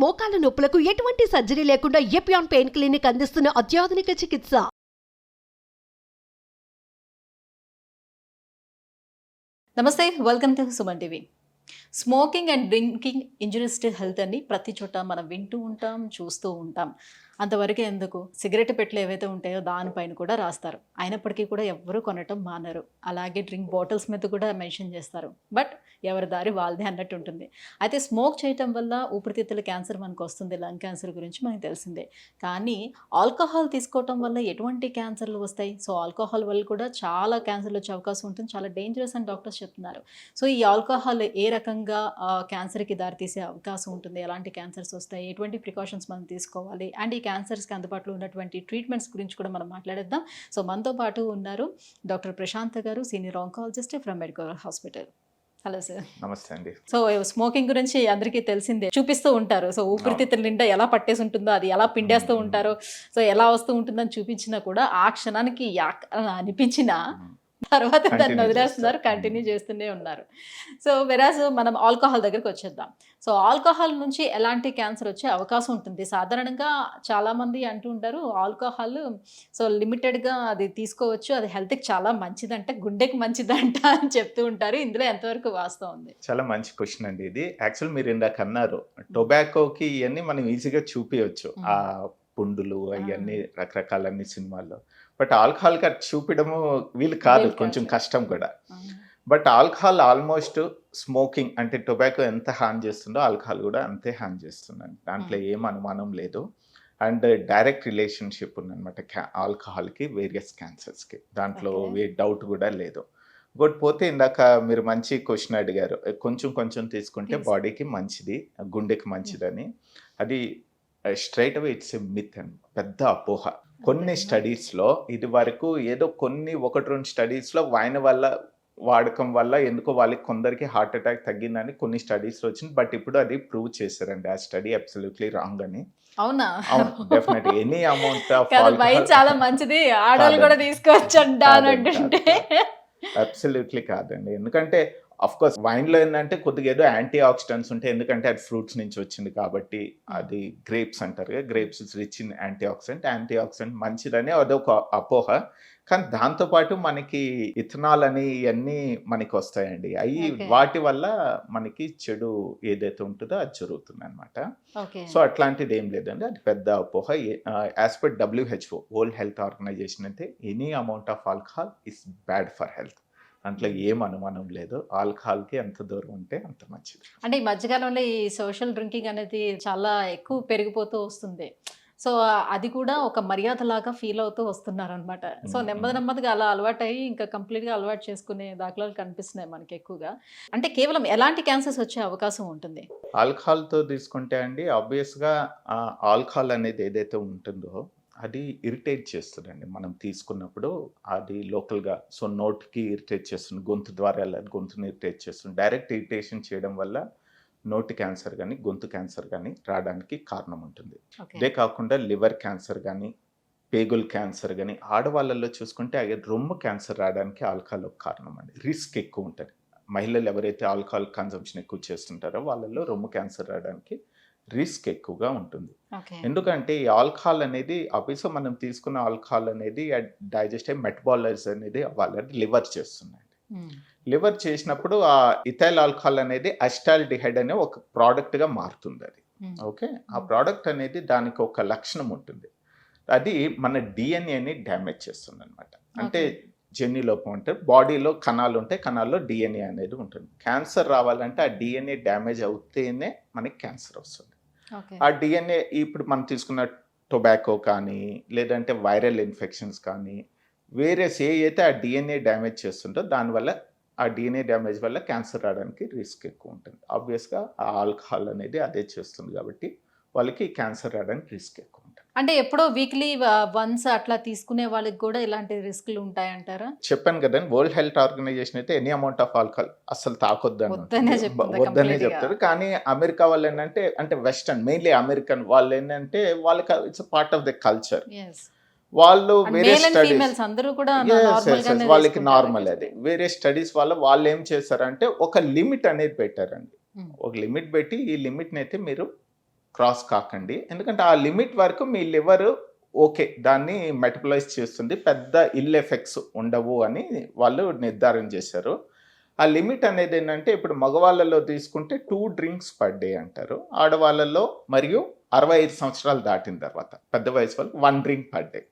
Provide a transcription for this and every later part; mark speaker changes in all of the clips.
Speaker 1: మోకాల నొప్పులకు ఎటువంటి సర్జరీ లేకుండా ఎపియాన్ పెయిన్ క్లినిక్ అందిస్తున్న అత్యాధునిక చికిత్స.
Speaker 2: నమస్తే, welcome to Suman TV. Smoking and drinking injuries to health అని ప్రతి చోట మనం వింటూ ఉంటాం, చూస్తూ ఉంటాం. అంతవరకు ఎందుకు, సిగరెట్ పెట్టెలు ఏవైతే ఉంటాయో దానిపైన కూడా రాస్తారు. అయినప్పటికీ కూడా ఎవ్వరూ కొనటం మానరు. అలాగే డ్రింక్ బాటిల్స్ మీద కూడా మెన్షన్ చేస్తారు. బట్ ఎవరి దారి వాళ్ళదే అన్నట్టు ఉంటుంది. అయితే స్మోక్ చేయటం వల్ల ఊపిరితిత్తుల క్యాన్సర్ మనకు వస్తుంది, లంగ్ క్యాన్సర్ గురించి మనకు తెలిసిందే. కానీ ఆల్కహాల్ తీసుకోవటం వల్ల ఎటువంటి క్యాన్సర్లు వస్తాయి? సో ఆల్కహాల్ వల్ల కూడా చాలా క్యాన్సర్లు వచ్చే అవకాశం ఉంటుంది, చాలా డేంజరస్ అని డాక్టర్స్ చెప్తున్నారు. సో ఈ ఆల్కహాల్ ఏ రకంగా క్యాన్సర్కి దారితీసే అవకాశం ఉంటుంది, ఎలాంటి క్యాన్సర్స్ వస్తాయి, ఎటువంటి ప్రికాషన్స్ మనం తీసుకోవాలి, అండ్ ఈ క్యాన్సర్స్కి అందుబాటులో ఉన్నటువంటి ట్రీట్మెంట్స్ గురించి కూడా మనం మాట్లాడేద్దాం. సో మనతో పాటు ఉన్నారు డాక్టర్ ప్రశాంత్ గారు, senior oncologist from medical hospital. Hello sir.
Speaker 3: నమస్తే అండి.
Speaker 2: సో స్మోకింగ్ గురించి అందరికీ తెలిసిందే, చూపిస్తూ ఉంటారు. సో ఊపిరితిత్తుల నిండా ఎలా పట్టేసి ఉంటుందో, అది ఎలా పిండేస్తూ ఉంటారో, సో ఎలా వస్తూ ఉంటుందని చూపించినా కూడా ఆ క్షణానికి అనిపించినా తర్వాత దాన్ని వదిలేస్తున్నారు, కంటిన్యూ చేస్తూనే ఉన్నారు. సో వెరాజ్ మనం ఆల్కహాల్ దగ్గరికి వచ్చేద్దాం. సో ఆల్కహాల్ నుంచి ఎలాంటి క్యాన్సర్ వచ్చే అవకాశం ఉంటుంది? సాధారణంగా చాలామంది అంటూ ఉంటారు ఆల్కహాల్ సో లిమిటెడ్గా అది తీసుకోవచ్చు, అది హెల్త్కి చాలా మంచిదంట, గుండెకి మంచిదంట అని చెప్తూ ఉంటారు. ఇందులో ఎంతవరకు వాస్తవం ఉంది?
Speaker 3: చాలా మంచి క్వశ్చన్ అండి ఇది. యాక్చువల్ మీరు ఇందాక అన్నారు టొబాకోకి ఇవన్నీ మనం ఈజీగా చూపించవచ్చు, ఆ పుండులు అవన్నీ రకరకాలన్నీ సినిమాల్లో. బట్ ఆల్కహాల్కి అది చూపించడము వీలు కాదు, కొంచెం కష్టం కూడా. బట్ ఆల్కహాల్ ఆల్మోస్ట్ స్మోకింగ్ అంటే టొబాకో ఎంత హార్మ్ చేస్తుందో ఆల్కహాల్ కూడా అంతే హార్మ్ చేస్తుందండి, దాంట్లో ఏం అనుమానం లేదు. అండ్ డైరెక్ట్ రిలేషన్షిప్ ఉందన్నమాట ఆల్కహాల్కి వేరియస్ క్యాన్సర్స్కి, దాంట్లో ఏ డౌట్ కూడా లేదు. ఇంకోటి పోతే ఇందాక మీరు మంచి క్వశ్చన్ అడిగారు, కొంచెం కొంచెం తీసుకుంటే బాడీకి మంచిది, గుండెకి మంచిదని. అది straight away it's a myth అండి, పెద్ద అపోహ. కొన్ని స్టడీస్లో ఇది వరకు ఏదో ఒకటి రెండు స్టడీస్లో వైన్ వల్ల వాడకం వల్ల ఎందుకో వాళ్ళకి కొందరికి హార్ట్ అటాక్ తగ్గిందని కొన్ని స్టడీస్లో వచ్చింది. బట్ ఇప్పుడు అది ప్రూవ్ చేశారండి, ఆ స్టడీ అబ్సల్యూట్లీ రాంగ్ అని.
Speaker 2: అవునా?
Speaker 3: అవును, definitely any amount of
Speaker 2: wine చాలా మంచిది, ఆడవాళ్ళు కూడా తీసుకోవచ్చు అంటుంటే
Speaker 3: అబ్సల్యూట్లీ కాదండి. ఎందుకంటే అఫ్ కోర్స్ వైన్లో ఏంటంటే కొద్దిగా ఏదో యాంటీ ఆక్సిడెంట్స్ ఉంటాయి, ఎందుకంటే అది ఫ్రూట్స్ నుంచి వచ్చింది కాబట్టి. అది గ్రేప్స్ అంటారు కదా, grapes rich in anti oxidant మంచిదని అదొక అపోహ. కానీ దాంతోపాటు మనకి ఇథనాల్ అని ఇవన్నీ మనకి వస్తాయండి, అవి వాటి వల్ల మనకి చెడు ఏదైతే ఉంటుందో అది జరుగుతుంది అనమాట. సో అట్లాంటిది ఏం లేదండి, అది పెద్ద అపోహ. As per WHO, World Health Organization అయితే any amount of alcohol is bad for health, దాంట్లో ఏం అనుమానం లేదు. ఆల్కహాల్కి ఎంత దూరం ఉంటే అంత మంచిది.
Speaker 2: అంటే ఈ మధ్యకాలంలో ఈ సోషల్ డ్రింకింగ్ అనేది చాలా ఎక్కువ పెరిగిపోతూ వస్తుంది. సో అది కూడా ఒక మర్యాద లాగా ఫీల్ అవుతూ వస్తున్నారు అనమాట. సో నెమ్మదిగా అలా అలవాటు అయ్యి ఇంకా కంప్లీట్గా అలవాటు చేసుకునే దాఖలాలు కనిపిస్తున్నాయి మనకి ఎక్కువగా. అంటే కేవలం ఎలాంటి క్యాన్సర్స్ వచ్చే అవకాశం ఉంటుంది?
Speaker 3: ఆల్కహాల్తో తీసుకుంటే అండి, ఆబ్వియస్గా ఆల్కహాల్ అనేది ఏదైతే ఉంటుందో అది ఇరిటేట్ చేస్తుందండి మనం తీసుకున్నప్పుడు. అది లోకల్గా సో నోట్కి ఇరిటేట్ చేస్తుంది, గొంతు ద్వారా వెళ్ళాలి, గొంతుని ఇరిటేట్ చేస్తుంది. డైరెక్ట్ ఇరిటేషన్ చేయడం వల్ల నోటి క్యాన్సర్ కానీ గొంతు క్యాన్సర్ కానీ రావడానికి కారణం ఉంటుంది. ఇదే కాకుండా లివర్ క్యాన్సర్ కానీ పేగుల్ క్యాన్సర్ కానీ, ఆడవాళ్ళల్లో చూసుకుంటే రొమ్ము క్యాన్సర్ రావడానికి ఆల్కహాల్ ఒక కారణం అండి. రిస్క్ ఎక్కువ ఉంటుంది, మహిళలు ఎవరైతే ఆల్కహాల్ కన్సంప్షన్ ఎక్కువ చేస్తుంటారో వాళ్ళల్లో రొమ్ము క్యాన్సర్ రావడానికి రిస్క్ ఎక్కువగా ఉంటుంది. ఎందుకంటే ఈ ఆల్కహాల్ అనేది ఆబ్వియస్గా మనం తీసుకున్న ఆల్కహాల్ అనేది డైజెస్ట్ అయ్యి మెటబాలైజ్ అనేది వాళ్ళని లివర్ చేస్తున్నాయి. లివర్ చేసినప్పుడు ఆ ఇథైల్ ఆల్కహాల్ అనేది అసిటాల్డిహైడ్ అనే ఒక ప్రోడక్ట్గా మారుతుంది అది. ఓకే, ఆ ప్రోడక్ట్ అనేది దానికి ఒక లక్షణం ఉంటుంది, అది మన డిఎన్ఏని డ్యామేజ్ చేస్తుంది అనమాట. అంటే జన్యులోపం అంటే బాడీలో కణాలు ఉంటాయి, కణాల్లో డిఎన్ఏ అనేది ఉంటుంది. క్యాన్సర్ రావాలంటే ఆ డిఎన్ఏ డ్యామేజ్ అవుతేనే మనకి క్యాన్సర్ వస్తుంది. ఆ డిఎన్ఏ ఇప్పుడు మనం తీసుకున్న టొబాకో కానీ లేదంటే వైరల్ ఇన్ఫెక్షన్స్ కానీ వేరియస్ ఏ అయితే ఆ డిఎన్ఏ డ్యామేజ్ చేస్తుందో దానివల్ల ఆ డిఎన్ఏ డ్యామేజ్ వల్ల క్యాన్సర్ రావడానికి రిస్క్ ఎక్కువ ఉంటుంది. ఆబ్వియస్గా ఆ ఆల్కహాల్ అనేది అదే చేస్తుంది కాబట్టి వాళ్ళకి క్యాన్సర్ రావడానికి రిస్క్ ఎక్కువ ఉంటుంది.
Speaker 2: అంటే ఎప్పుడో వీక్లీ వన్స్ అట్లా తీసుకునే వాళ్ళకి కూడా ఇలాంటి రిస్క్లు ఉంటాయంటారా?
Speaker 3: చెప్పాను కదండి, వరల్డ్ హెల్త్ ఆర్గనైజేషన్ అయితే ఎనీ అమౌంట్ ఆఫ్ ఆల్కహాల్ అసలు వద్దనే చెప్తారు. కానీ అమెరికా వాళ్ళు ఏంటంటే, అంటే వెస్టర్న్ మెయిన్లీ అమెరికన్ వాళ్ళు ఏంటంటే వాళ్ళకి it's part of the culture. వాళ్ళు వేరే స్టడీస్ వాళ్ళకి నార్మల్, అది వేరే స్టడీస్ వల్ల వాళ్ళు ఏం చేశారంటే ఒక లిమిట్ అనేది పెట్టారండి. ఒక లిమిట్ పెట్టి ఈ లిమిట్ని అయితే మీరు క్రాస్ కాకండి. ఎందుకంటే ఆ లిమిట్ వరకు మీ లివర్ ఓకే, దాన్ని మెటబలైజ్ చేస్తుంది, పెద్ద ఇల్ ఎఫెక్ట్స్ ఉండవు అని వాళ్ళు నిర్ధారణ చేశారు. ఆ లిమిట్ అనేది ఏంటంటే ఇప్పుడు మగవాళ్ళలో తీసుకుంటే 2 డ్రింక్స్ పర్ డే అంటారు. ఆడవాళ్ళలో మరియు 65 సంవత్సరాలు దాటిన తర్వాత పెద్ద వయసు వాళ్ళు 1 డ్రింక్ పర్ డే.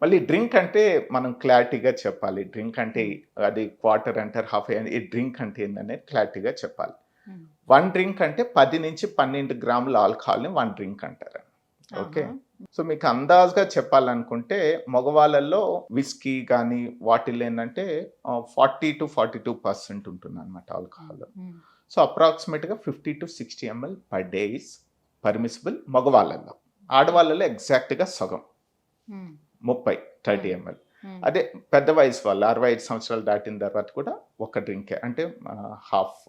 Speaker 3: మళ్ళీ డ్రింక్ అంటే మనం క్లారిటీగా చెప్పాలి. డ్రింక్ అంటే అది క్వార్టర్ అంటారు, హాఫ్, ఈ డ్రింక్ అంటే ఏందనేది క్లారిటీగా చెప్పాలి. 1 డ్రింక్ అంటే 10 నుంచి 12 గ్రాముల ఆల్కహాల్ని 1 డ్రింక్ అంటారు. ఓకే, సో మీకు అందాజుగా చెప్పాలనుకుంటే మగవాళ్ళల్లో విస్కీ కానీ వాటిల్లో ఏంటంటే 40 to 42% ఉంటుంది అనమాట ఆల్కహాల్. సో అప్రాక్సిమేట్గా 50 to 60 ml per day is permissible మగవాళ్ళల్లో. ఆడవాళ్ళలో ఎగ్జాక్ట్గా సగం 30 ml. అదే పెద్ద వయసు వాళ్ళు 65 సంవత్సరాలు దాటిన తర్వాత కూడా 1 డ్రింకే, అంటే హాఫ్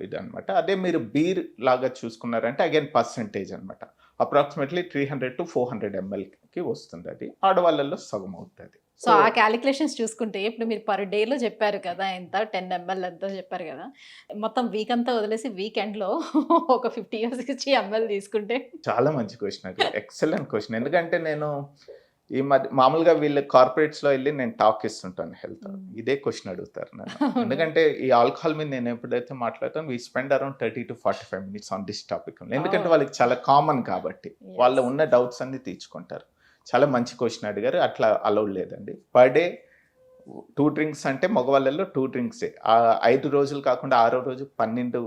Speaker 3: ఇది అనమాట. అదే మీరు బీర్ లాగా చూసుకున్నారంటే అగైన్ పర్సంటేజ్ అనమాట, అప్రాక్సిమేట్లీ 300 to 400 mlకి వస్తుంది. అది ఆడవాళ్ళల్లో సగం అవుతుంది.
Speaker 2: సో ఆ క్యాలిక్యులేషన్స్ చూసుకుంటే ఇప్పుడు మీరు పర్ డేలో చెప్పారు కదా, ఎంత 10 ml ఎంతో చెప్పారు కదా, మొత్తం వీక్ అంతా వదిలేసి వీకెండ్లో ఒక 50 or 60 ml తీసుకుంటే.
Speaker 3: చాలా మంచి క్వశ్చన్, అది ఎక్సలెంట్ క్వశ్చన్. ఎందుకంటే నేను ఈ మధ్య మామూలుగా వీళ్ళు కార్పొరేట్స్లో వెళ్ళి నేను టాక్ ఇస్తుంటాను హెల్త్, ఇదే క్వశ్చన్ అడుగుతారు నన్ను. ఎందుకంటే ఈ ఆల్కహాల్ మీద నేను ఎప్పుడైతే మాట్లాడతాను, we spend around 30 to 45 minutes on this topic. ఎందుకంటే వాళ్ళకి చాలా కామన్ కాబట్టి వాళ్ళ ఉన్న డౌట్స్ అన్ని తీర్చుకుంటారు. చాలా మంచి క్వశ్చన్ అడిగారు. అట్లా అలౌడ్ లేదండి. పర్ డే 2 డ్రింక్స్ అంటే మగవాళ్ళల్లో 2 డ్రింక్సే. 5 రోజులు కాకుండా 6వ రోజు 12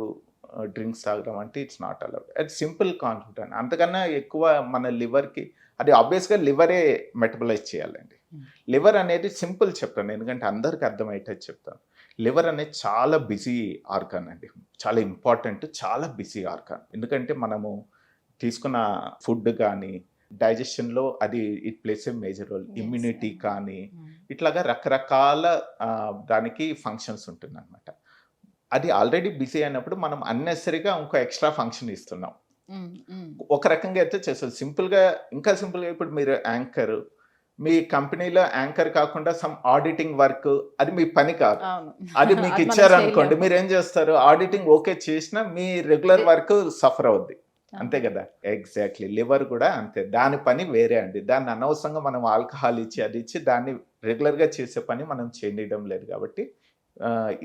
Speaker 3: డ్రింక్స్ తాగడం అంటే ఇట్స్ నాట్ అలౌడ్. అది సింపుల్ కాన్సెప్ట్ అండి. అంతకన్నా ఎక్కువ మన లివర్కి అది ఆబ్వియస్గా లివరే మెటబలైజ్ చేయాలండి. లివర్ అనేది సింపుల్ చెప్తాను, ఎందుకంటే అందరికి అర్థమయ్యేటట్టు చెప్తాను. లివర్ అనేది చాలా బిజీ ఆర్గాన్ అండి, చాలా ఇంపార్టెంట్, చాలా బిజీ ఆర్గాన్. ఎందుకంటే మనము తీసుకున్న ఫుడ్ కానీ డైజెషన్లో అది it plays a major role. Immunity కానీ ఇట్లాగా రకరకాల దానికి ఫంక్షన్స్ ఉంటుంది అనమాట. అది ఆల్రెడీ బిజీ అయినప్పుడు మనం అన్నెసరీగా ఇంకో ఎక్స్ట్రా ఫంక్షన్ ఇస్తున్నాం. ఒక రకంగా అయితే చేస్తారు సింపుల్గా. ఇంకా సింపుల్గా ఇప్పుడు మీరు యాంకర్, మీ కంపెనీలో యాంకర్ కాకుండా సమ్ ఆడిటింగ్ వర్క్, అది మీ పని కాదు, అది మీకు ఇచ్చారు అనుకోండి, మీరు ఏం చేస్తారు, ఆడిటింగ్ ఓకే చేసినా మీ రెగ్యులర్ వర్క్ సఫర్ అవుద్ది, అంతే కదా. ఎగ్జాక్ట్లీ, లివర్ కూడా అంతే, దాని పని వేరే అండి. దాన్ని అనవసరంగా మనం ఆల్కహాల్ ఇచ్చి అది ఇచ్చి దాన్ని రెగ్యులర్గా చేసే పని మనం చేయడం లేదు కాబట్టి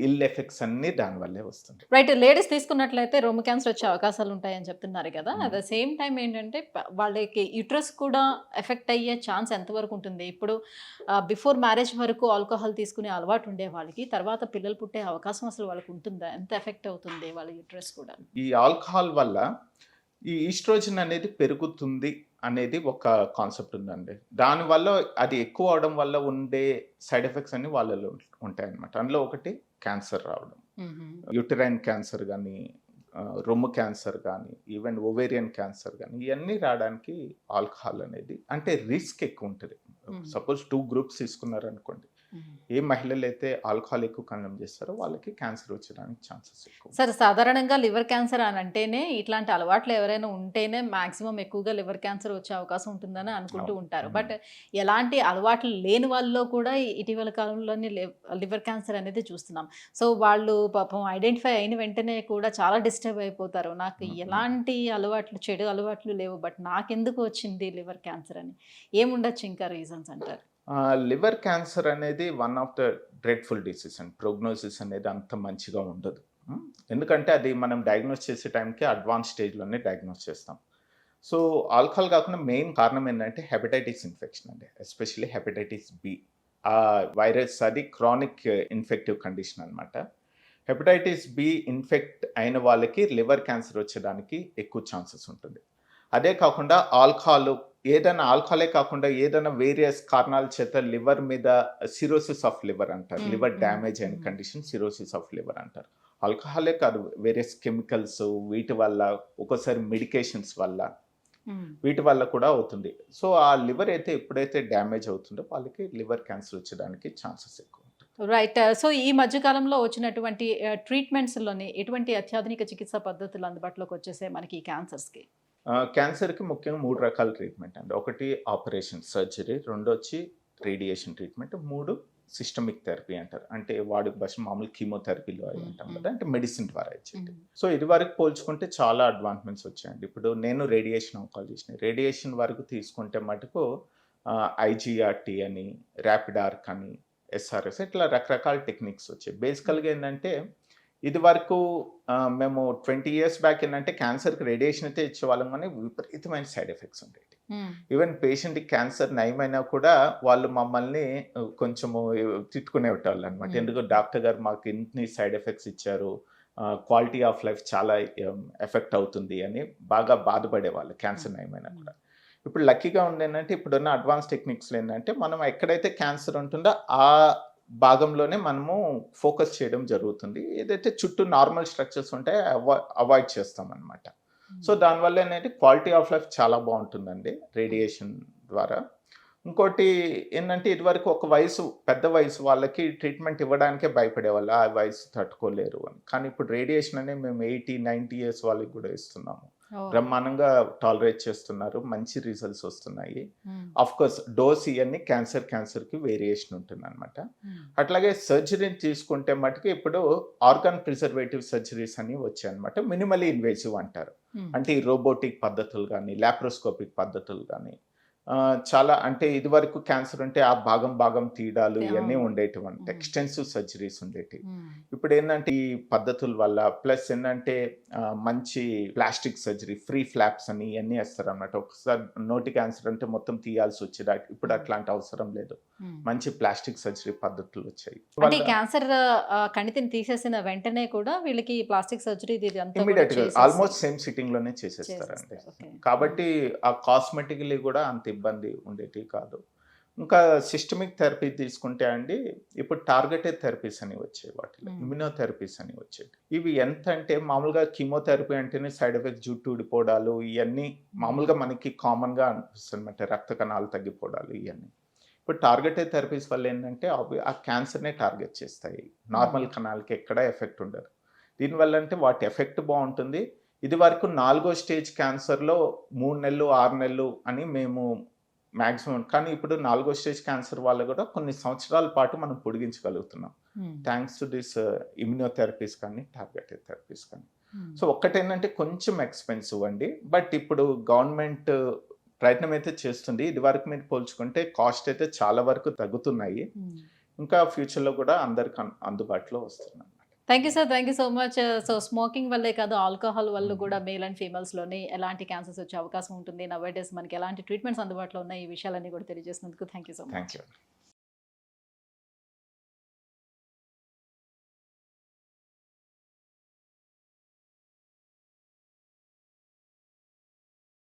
Speaker 3: ఇల్ ఎఫెక్ట్స్ అన్ని దానివల్లే వస్తుంది.
Speaker 2: రైట్, లేడీస్ తీసుకున్నట్లయితే రొమ్ము క్యాన్సర్ వచ్చే అవకాశాలు ఉంటాయని చెప్తున్నారు కదా. అట్ ద సేమ్ టైం ఏంటంటే వాళ్ళకి యూట్రస్ కూడా ఎఫెక్ట్ అయ్యే ఛాన్స్ ఎంతవరకు ఉంటుంది? ఇప్పుడు బిఫోర్ మ్యారేజ్ వరకు ఆల్కహాల్ తీసుకునే అలవాటు ఉండే వాళ్ళకి తర్వాత పిల్లలు పుట్టే అవకాశం అసలు వాళ్ళకి ఉంటుందా? ఎంత ఎఫెక్ట్ అవుతుంది వాళ్ళ యూట్రస్ కూడా?
Speaker 3: ఈ ఆల్కహాల్ వల్ల ఈ ఈస్ట్రోజన్ అనేది పెరుగుతుంది అనేది ఒక కాన్సెప్ట్ ఉందండి. దానివల్ల అది ఎక్కువ అవడం వల్ల ఉండే సైడ్ ఎఫెక్ట్స్ అన్ని వాళ్ళలో ఉంటాయన్నమాట. అందులో ఒకటి క్యాన్సర్ రావడం, యూటరైన్ క్యాన్సర్ కానీ, రొమ్ము క్యాన్సర్ కానీ, ఈవెన్ ఓవేరియన్ క్యాన్సర్ కానీ, ఇవన్నీ రావడానికి ఆల్కహాల్ అనేది అంటే రిస్క్ ఎక్కువ ఉంటుంది. సపోజ్ 2 గ్రూప్స్ తీసుకున్నారనుకోండి, ఏ మహిళలు అయితే ఆల్కహాల్ ఎక్కువ కన్జ్యూమ్ చేస్తారో వాళ్ళకి క్యాన్సర్ వచ్చడానికి ఛాన్సెస్ ఎక్కువ.
Speaker 2: సరే, సాధారణంగా లివర్ క్యాన్సర్ అని అంటేనే ఇట్లాంటి అలవాట్లు ఎవరైనా ఉంటేనే మాక్సిమం ఎక్కువగా లివర్ క్యాన్సర్ వచ్చే అవకాశం ఉంటుందని అనుకుంటూ ఉంటారు. బట్ ఎలాంటి అలవాట్లు లేని వాళ్ళలో కూడా ఇటీవల కాలంలోనే లివర్ క్యాన్సర్ అనేది చూస్తున్నాం. సో వాళ్ళు పాపం ఐడెంటిఫై అయిన వెంటనే కూడా చాలా డిస్టర్బ్ అయిపోతారు. నాకు ఎలాంటి అలవాట్లు, చెడు అలవాట్లు లేవు, బట్ నాకెందుకు వచ్చింది లివర్ క్యాన్సర్ అని. ఏముండొచ్చు ఇంకా రీజన్స్ అంటారు?
Speaker 3: లివర్ క్యాన్సర్ అనేది one of the dreadful disease and prognosis అనేది అంత మంచిగా ఉండదు. ఎందుకంటే అది మనం డయాగ్నోస్ చేసే టైంకి అడ్వాన్స్ స్టేజ్లోనే డయాగ్నోస్ చేస్తాం. సో ఆల్కహాల్ కాకుండా మెయిన్ కారణం ఏంటంటే హెపటైటిస్ ఇన్ఫెక్షన్ అండి, ఎస్పెషల్లీ హెపటైటిస్ బి. ఆ వైరస్ అది క్రానిక్ ఇన్ఫెక్టివ్ కండిషన్ అనమాట. హెపటైటిస్ బి ఇన్ఫెక్ట్ అయిన వాళ్ళకి లివర్ క్యాన్సర్ వచ్చేదానికి ఎక్కువ ఛాన్సెస్ ఉంటుంది. అదే కాకుండా ఏదైనా ఆల్కహాలే కాకుండా ఏదైనా వేరియస్ కారణాల చేత లివర్ మీద సిరోసిస్ ఆఫ్ లివర్ అంటారు, లివర్ డ్యామేజ్ అయిన కండిషన్ సిరోసిస్ ఆఫ్ లివర్ అంటారు. ఆల్కహాలే కాదు, వేరియస్ కెమికల్స్, వీటి వల్ల, ఒక్కోసారి మెడికేషన్స్ వల్ల, వీటి వల్ల కూడా అవుతుంది. సో ఆ లివర్ అయితే ఎప్పుడైతే డ్యామేజ్ అవుతుందో వాళ్ళకి లివర్ క్యాన్సర్ వచ్చేదానికి ఛాన్సెస్ ఎక్కువ ఉంటాయి.
Speaker 2: రైట్. సో ఈ మధ్యకాలంలో వచ్చినటువంటి ట్రీట్మెంట్స్లోని ఎటువంటి అత్యాధునిక చికిత్సా పద్ధతులు అందుబాటులోకి వచ్చేసాయి మనకి ఈ క్యాన్సర్స్కి?
Speaker 3: క్యాన్సర్కి ముఖ్యంగా 3 రకాల ట్రీట్మెంట్ అండి. ఒకటి ఆపరేషన్ సర్జరీ, 2 వచ్చి రేడియేషన్ ట్రీట్మెంట్, 3 సిస్టమిక్ థెరపీ అంటారు. అంటే వాడుక భాష మామూలు కీమోథెరపీలో అవి అంటాం కదా, అంటే మెడిసిన్ ద్వారా ఇచ్చేది. సో ఇది వరకు పోల్చుకుంటే చాలా అడ్వాన్స్మెంట్స్ వచ్చాయండి. ఇప్పుడు నేను రేడియేషన్ ఆంకాలజిస్ట్ని. రేడియేషన్ వరకు తీసుకుంటే మటుకు ఐజీఆర్టీ అని, ర్యాపిడ్ ఆర్క్ అని, ఎస్ఆర్ఎస్ ఇట్లా రకరకాల టెక్నిక్స్ వచ్చాయి. బేసికల్గా ఏంటంటే ఇది వరకు మేము 20 years బ్యాక్ ఏంటంటే క్యాన్సర్కి రేడియేషన్ అయితే ఇచ్చేవాళ్ళం, కానీ విపరీతమైన సైడ్ ఎఫెక్ట్స్ ఉండేవి. ఈవెన్ పేషెంట్కి క్యాన్సర్ నయమైనా కూడా వాళ్ళు మమ్మల్ని కొంచెము తిట్టుకునేవాళ్ళు అనమాట. ఎందుకు డాక్టర్ గారు మాకు ఇన్ని సైడ్ ఎఫెక్ట్స్ ఇచ్చారు, క్వాలిటీ ఆఫ్ లైఫ్ చాలా ఎఫెక్ట్ అవుతుంది అని బాగా బాధపడేవాళ్ళు క్యాన్సర్ నయమైనా కూడా. ఇప్పుడు లక్కీగా ఉండేంటంటే ఇప్పుడున్న అడ్వాన్స్ టెక్నిక్స్లో ఏంటంటే మనం ఎక్కడైతే క్యాన్సర్ ఉంటుందో ఆ భాగంలోనే మనము ఫోకస్ చేయడం జరుగుతుంది. ఏదైతే చుట్టూ నార్మల్ స్ట్రక్చర్స్ ఉంటాయో అవాయిడ్ చేస్తాం అనమాట. సో దానివల్ల ఏంటంటే క్వాలిటీ ఆఫ్ లైఫ్ చాలా బాగుంటుందండి రేడియేషన్ ద్వారా. ఇంకోటి ఏంటంటే ఇదివరకు ఒక పెద్ద వయసు వాళ్ళకి ట్రీట్మెంట్ ఇవ్వడానికే భయపడేవాళ్ళు, ఆ వయసు తట్టుకోలేరు అని. కానీ ఇప్పుడు రేడియేషన్ అనేది మేము 80-90 years వాళ్ళకి కూడా ఇస్తున్నాము. బ్రహ్మాండంగా టాలరేట్ చేస్తున్నారు, మంచి రిజల్ట్స్ వస్తున్నాయి. ఆఫ్ కోర్స్ డోస్ ఇవన్నీ క్యాన్సర్కి వేరియేషన్ ఉంటుంది అనమాట. అట్లాగే సర్జరీని తీసుకుంటే మటుకు ఇప్పుడు ఆర్గాన్ ప్రిజర్వేటివ్ సర్జరీస్ అని వచ్చాయి అనమాట. మినిమలీ ఇన్వేసివ్ అంటారు. అంటే ఈ రోబోటిక్ పద్ధతులు కానీ, లాప్రోస్కోపిక్ పద్ధతులు కానీ చాలా, అంటే ఇది వరకు క్యాన్సర్ ఉంటే ఆ భాగం తీయడాలు ఇవన్నీ ఉండేటివి, అంటే ఎక్స్టెన్సివ్ సర్జరీస్ ఉండేటివి. ఇప్పుడు ఏంటంటే ఈ పద్ధతుల వల్ల ప్లస్ ఏంటంటే మంచి ప్లాస్టిక్ సర్జరీ, ఫ్రీ ఫ్లాప్స్ అని ఇవన్నీ వేస్తారు అన్నమాట. ఒకసారి నోటి క్యాన్సర్ అంటే మొత్తం తీయాల్సి వచ్చేది, ఇప్పుడు అట్లాంటి అవసరం లేదు. మంచి ప్లాస్టిక్ సర్జరీ పద్ధతులు వచ్చాయి.
Speaker 2: అంటే క్యాన్సర్ కణితిని తీసేసిన వెంటనే కూడా వీళ్ళకి ప్లాస్టిక్ సర్జరీ
Speaker 3: ఇమీడియట్ గా ఆల్మోస్ట్ సేమ్ సిట్టింగ్ లోనే చేసేస్తారండి. కాబట్టి ఆ కాస్మెటికలీ కూడా అంత ఇబ్బంది ఉండేవి కాదు. ఇంకా సిస్టమిక్ థెరపీ తీసుకుంటే అండి ఇప్పుడు టార్గెటెడ్ థెరపీస్ అని వచ్చాయి, వాటిలో ఇమ్యునోథెరపీస్ అని వచ్చేవి. ఇవి ఎంత అంటే మామూలుగా కీమోథెరపీ అంటేనే సైడ్ ఎఫెక్ట్స్, జుట్టు ఊడిపోవడాలు ఇవన్నీ మామూలుగా మనకి కామన్గా అనిపిస్తుంది అనమాట, రక్త కణాలు తగ్గిపోవడాలు ఇవన్నీ. ఇప్పుడు టార్గెటెడ్ థెరపీస్ వల్ల ఏంటంటే ఆ క్యాన్సర్నే టార్గెట్ చేస్తాయి, నార్మల్ కణాలకి ఎక్కడ ఎఫెక్ట్ ఉండదు. దీనివల్ల అంటే వాటి ఎఫెక్ట్ బాగుంటుంది. ఇది వరకు 4వ స్టేజ్ క్యాన్సర్లో 3 నెలలు 6 నెలలు అని మేము మ్యాక్సిమం, కానీ ఇప్పుడు 4వ స్టేజ్ క్యాన్సర్ వాళ్ళు కూడా కొన్ని సంవత్సరాల పాటు మనం పొడిగించగలుగుతున్నాం థ్యాంక్స్ టు దిస్ ఇమ్యునోథెరపీస్ కానీ టార్గెటెడ్ థెరపీస్ కానీ. సో ఒక్కటేంటంటే కొంచెం ఎక్స్పెన్సివ్ అండి, బట్ ఇప్పుడు గవర్నమెంట్ ప్రయత్నం అయితే చేస్తుంది. ఇది వరకు మీరు పోల్చుకుంటే కాస్ట్ అయితే చాలా వరకు తగ్గుతున్నాయి. ఇంకా ఫ్యూచర్లో కూడా అందరికి అందుబాటులో వస్తున్నాయి.
Speaker 2: Thank you sir, thank you so much. So smoking వల్లే కాదు, ఆల్కహాల్ వల్ల కూడా మేల్ అండ్ ఫీమేల్స్లోని ఎలాంటి క్యాన్సర్స్ వచ్చే అవకాశం ఉంటుంది, నవ్ డేస్ మనకి ఎలాంటి ట్రీట్మెంట్స్ అందుబాటులో ఉన్నాయి, ఈ విషయాలన్నీ కూడా తెలియజేసినందుకు thank you so much.
Speaker 3: Thank you.